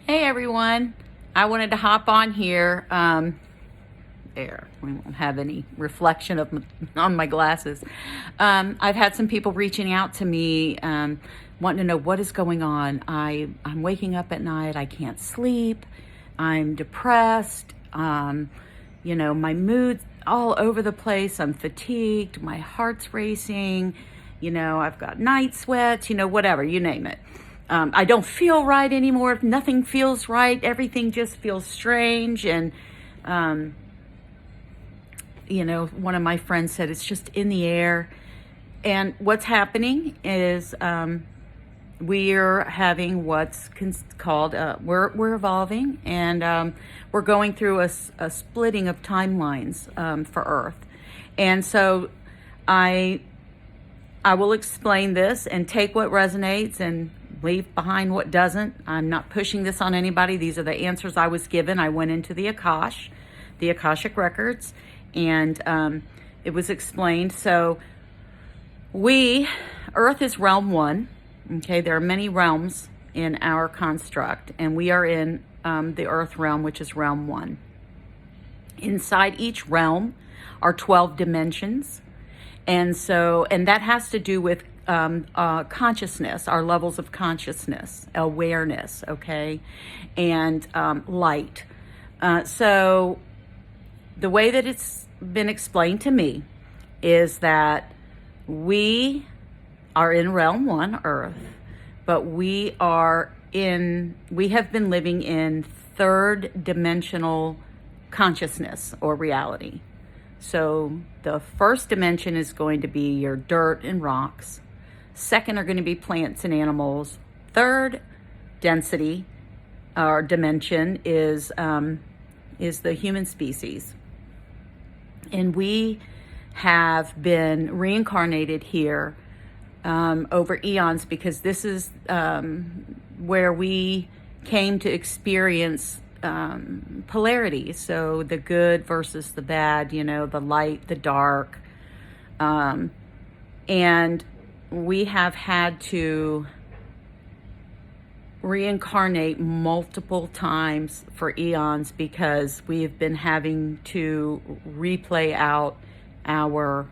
Hey everyone, I wanted to hop on here. There, we won't have any reflection on my glasses. I've had some people reaching out to me, wanting to know what is going on. I'm waking up at night, I can't sleep, I'm depressed, my mood's all over the place, I'm fatigued, my heart's racing, I've got night sweats, whatever, you name it. I don't feel right anymore. Nothing feels right. Everything just feels strange. And, one of my friends said it's just in the air. And what's happening is we're having what's called, we're evolving, and we're going through a splitting of timelines for Earth. And so I will explain this and take what resonates and leave behind what doesn't. I'm not pushing this on anybody. These are the answers I was given. I went into the Akashic records, and it was explained. So Earth is realm 1. Okay, there are many realms in our construct, and we are in the Earth realm, which is realm 1. Inside each realm are 12 dimensions. And that has to do with consciousness, our levels of consciousness, awareness, okay, and light. So the way that it's been explained to me is that we are in realm 1, Earth, but we have been living in third dimensional consciousness or reality. So the first dimension is going to be your dirt and rocks. Second are going to be plants and animals. Third density or dimension is the human species. And we have been reincarnated here over eons, because this is where we came to experience polarity. So the good versus the bad, the light, the dark. And we have had to reincarnate multiple times for eons, because we have been having to replay out our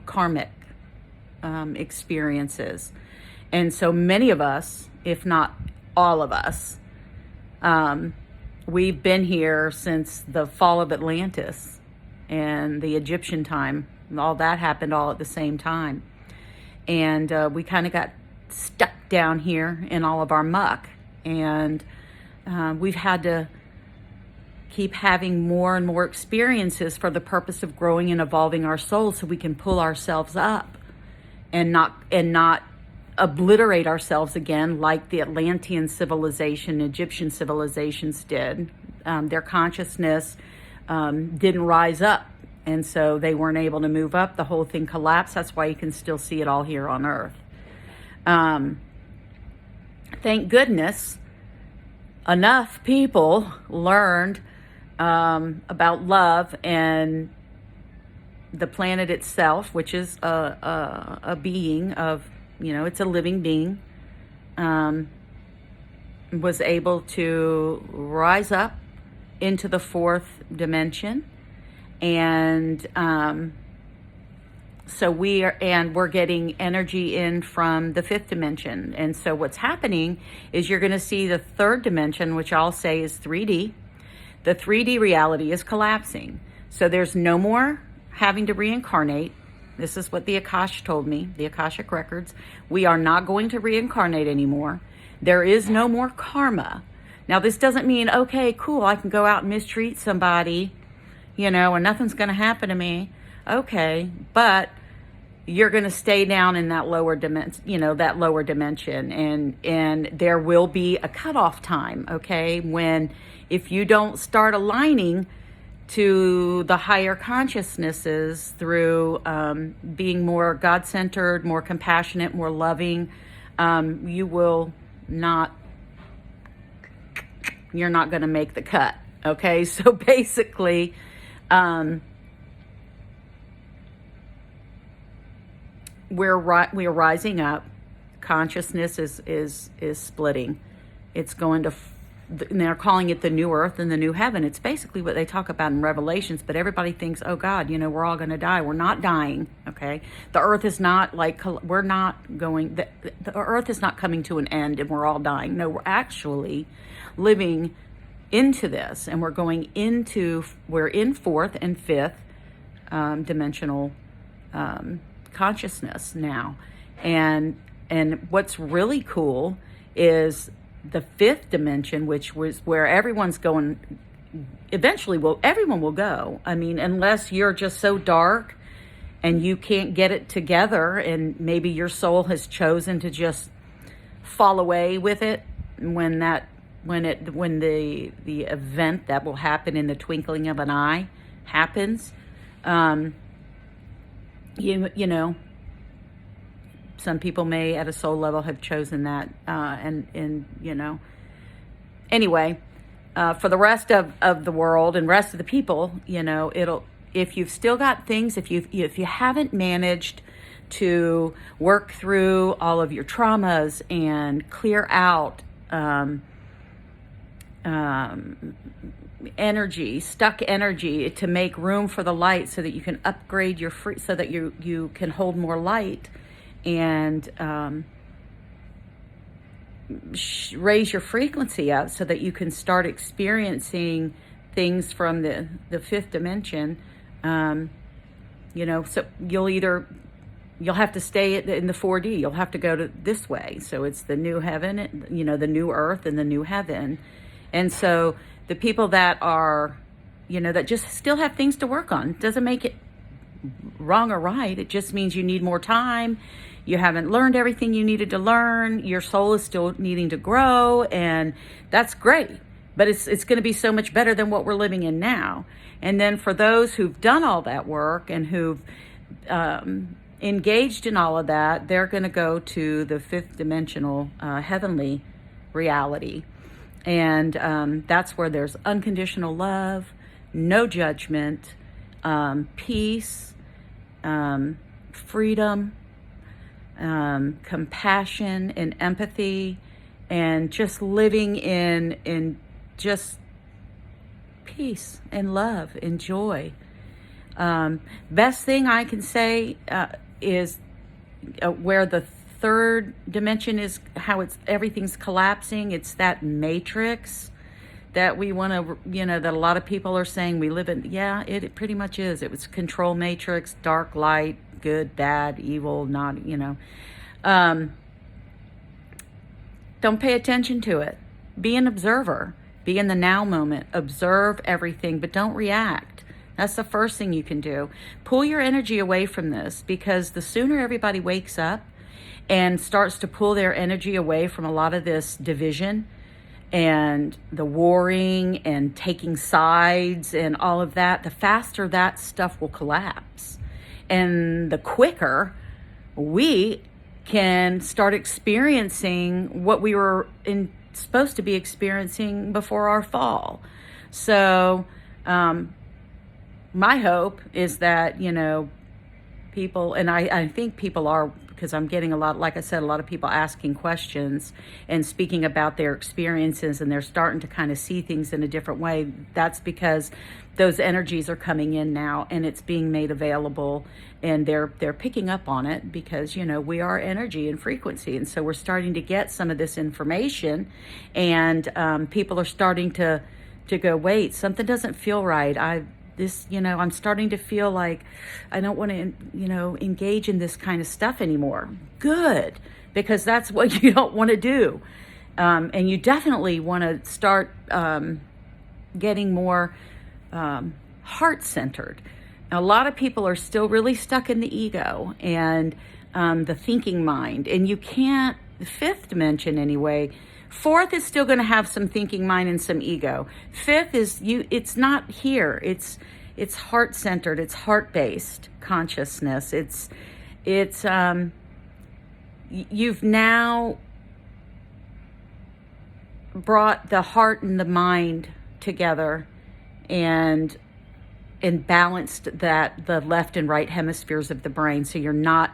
karmic experiences. And so many of us, if not all of us, we've been here since the fall of Atlantis and the Egyptian time. All that happened all at the same time. And we kind of got stuck down here in all of our muck. And we've had to keep having more and more experiences for the purpose of growing and evolving our souls, so we can pull ourselves up and not obliterate ourselves again like the Atlantean civilization, Egyptian civilizations did. Their consciousness didn't rise up, and so they weren't able to move up. The whole thing collapsed. That's why you can still see it all here on Earth. Thank goodness enough people learned about love and the planet itself, which is a being of, it's a living being, was able to rise up into the fourth dimension. And so we're getting energy in from the fifth dimension. And so what's happening is you're going to see the third dimension, which I'll say is 3D. The 3D reality is collapsing. So there's no more having to reincarnate. This is what the Akash told me, the Akashic records. We are not going to reincarnate anymore. There is no more karma. Now, this doesn't mean, okay, cool, I can go out and mistreat somebody, and nothing's going to happen to me. Okay, but you're going to stay down in that lower dimension, and there will be a cutoff time, okay, when if you don't start aligning to the higher consciousnesses through being more God-centered, more compassionate, more loving, you're not going to make the cut, okay? So basically, we're rising up. Consciousness is splitting. It's going to, and they're calling it the new earth and the new heaven. It's basically what they talk about in Revelations, but everybody thinks, oh God, we're all going to die. We're not dying, okay? The earth is not like, we're not going, the earth is not coming to an end and we're all dying. No, we're actually living into this, and we're in fourth and fifth dimensional consciousness now. And what's really cool is the fifth dimension, which was where everyone's going. Eventually, everyone will go. I mean, unless you're just so dark and you can't get it together, and maybe your soul has chosen to just fall away with it when the event that will happen in the twinkling of an eye happens. You know, some people may at a soul level have chosen that, anyway, for the rest of the world and rest of the people, if you've still got things, if you haven't managed to work through all of your traumas and clear out stuck energy to make room for the light, so that you can upgrade so that you can hold more light and raise your frequency up, so that you can start experiencing things from the fifth dimension. So you'll have to stay in the 4D. You'll have to go to this way. So it's the new heaven, the new earth and the new heaven. And so the people that are, that just still have things to work on, doesn't make it wrong or right. It just means you need more time. You haven't learned everything you needed to learn. Your soul is still needing to grow, and that's great. But it's going to be so much better than what we're living in now. And then for those who've done all that work and who've engaged in all of that, they're going to go to the fifth dimensional heavenly reality. And that's where there's unconditional love, no judgment, peace, freedom, compassion and empathy, and just living in just peace and love and joy. Best thing I can say is where the third dimension is, how everything's collapsing. It's that matrix that we want to, that a lot of people are saying we live in. Yeah, it pretty much is. It was control matrix, dark, light, good, bad, evil, not, don't pay attention to it. Be an observer. Be in the now moment. Observe everything, but don't react. That's the first thing you can do. Pull your energy away from this, because the sooner everybody wakes up and starts to pull their energy away from a lot of this division and the warring and taking sides and all of that, the faster that stuff will collapse. And the quicker we can start experiencing what we were supposed to be experiencing before our fall. So my hope is that, people, and I think people are, because I'm getting a lot, like I said, a lot of people asking questions and speaking about their experiences, and they're starting to kind of see things in a different way. That's because those energies are coming in now, and it's being made available, and they're picking up on it, because we are energy and frequency, and so we're starting to get some of this information, and people are starting to go, wait, something doesn't feel right. I'm starting to feel like I don't want to, engage in this kind of stuff anymore. Good, because that's what you don't want to do. And you definitely want to start getting more heart-centered. A lot of people are still really stuck in the ego and the thinking mind. And you can't, the fifth dimension anyway, fourth is still going to have some thinking mind and some ego. Fifth is it's not here. It's heart-centered. It's heart-based consciousness. You've now brought the heart and the mind together and balanced the left and right hemispheres of the brain. So you're not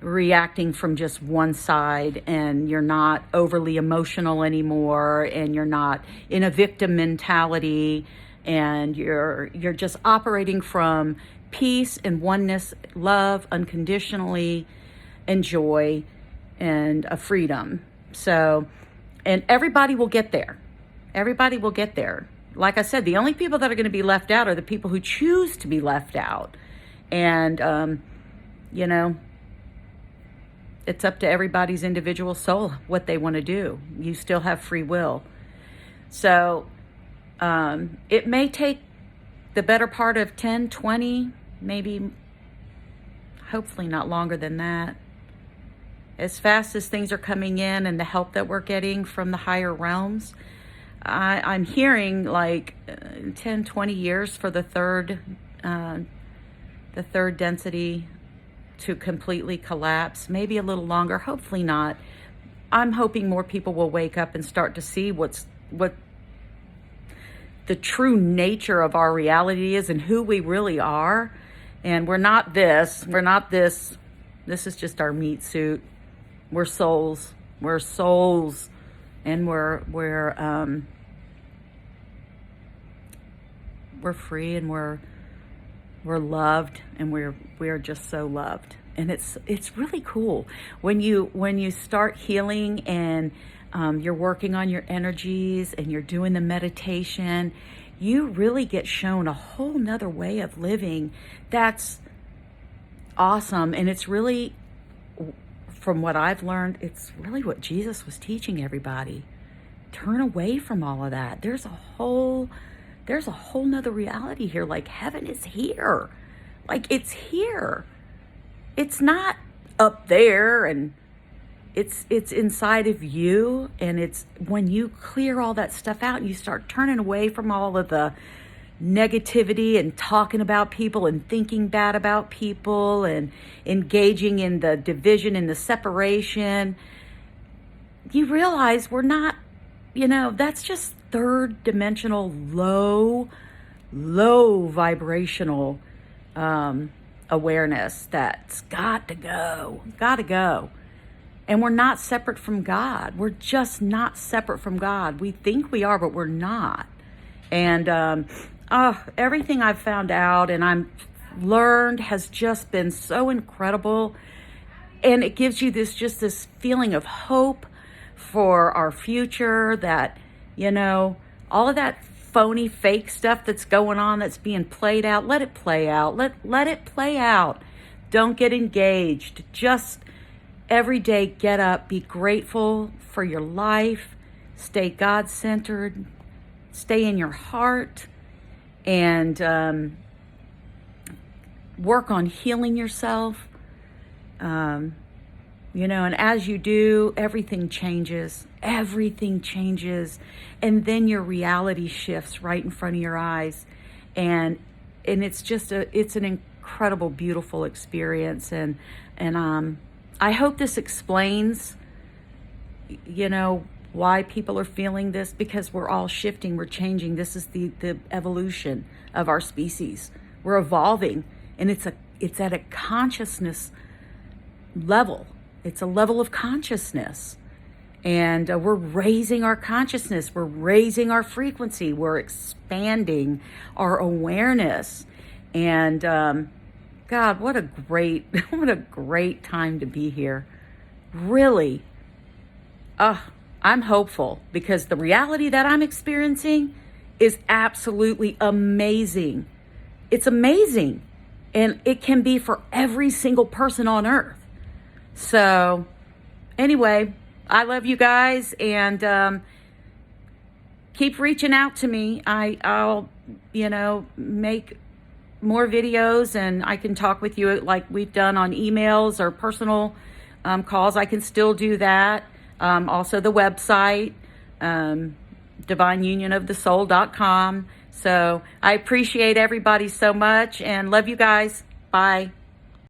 reacting from just one side, and you're not overly emotional anymore, and you're not in a victim mentality, and you're just operating from peace and oneness, love unconditionally, and joy, and a freedom. So, and everybody will get there. Everybody will get there. Like I said, the only people that are going to be left out are the people who choose to be left out. And, you know, it's up to everybody's individual soul what they want to do. You still have free will. So it may take the better part of 10, 20, maybe, hopefully not longer than that. As fast as things are coming in and the help that we're getting from the higher realms, I'm hearing like 10, 20 years for the third density to completely collapse, maybe a little longer, hopefully not. I'm hoping more people will wake up and start to see what the true nature of our reality is and who we really are. And we're not this, this is just our meat suit. We're souls, and we're free, and we're loved, and we're just so loved. And it's really cool when you start healing, and you're working on your energies, and you're doing the meditation. You really get shown a whole nother way of living that's awesome. And it's really, from what I've learned, it's really what Jesus was teaching everybody. Turn away from all of that. There's a whole nother reality here. Like, heaven is here. Like, it's here. It's not up there, and it's inside of you. And it's when you clear all that stuff out and you start turning away from all of the negativity and talking about people and thinking bad about people and engaging in the division and the separation, you realize we're not, that's just third dimensional, low vibrational awareness that's got to go. And we're not separate from God. We're just not separate from God. We think we are, but we're not. And everything I've found out and I'm learned has just been so incredible. And it gives you this feeling of hope for our future, that, all of that phony, fake stuff that's going on, that's being played out, let it play out. Let it play out. Don't get engaged. Just every day get up, be grateful for your life, stay God-centered, stay in your heart, and work on healing yourself. And as you do, everything changes, and then your reality shifts right in front of your eyes, and it's just it's an incredible, beautiful experience. And I hope this explains, why people are feeling this, because we're all shifting, we're changing. This is the evolution of our species. We're evolving, and it's at a consciousness level. It's a level of consciousness, and we're raising our consciousness. We're raising our frequency. We're expanding our awareness, and God, what a great time to be here. Really, I'm hopeful, because the reality that I'm experiencing is absolutely amazing. It's amazing, and it can be for every single person on earth. So anyway, I love you guys, and keep reaching out to me. I'll make more videos, and I can talk with you like we've done on emails or personal calls. I can still do that. Also the website, divineunionofthesoul.com. So I appreciate everybody so much, and love you guys. Bye.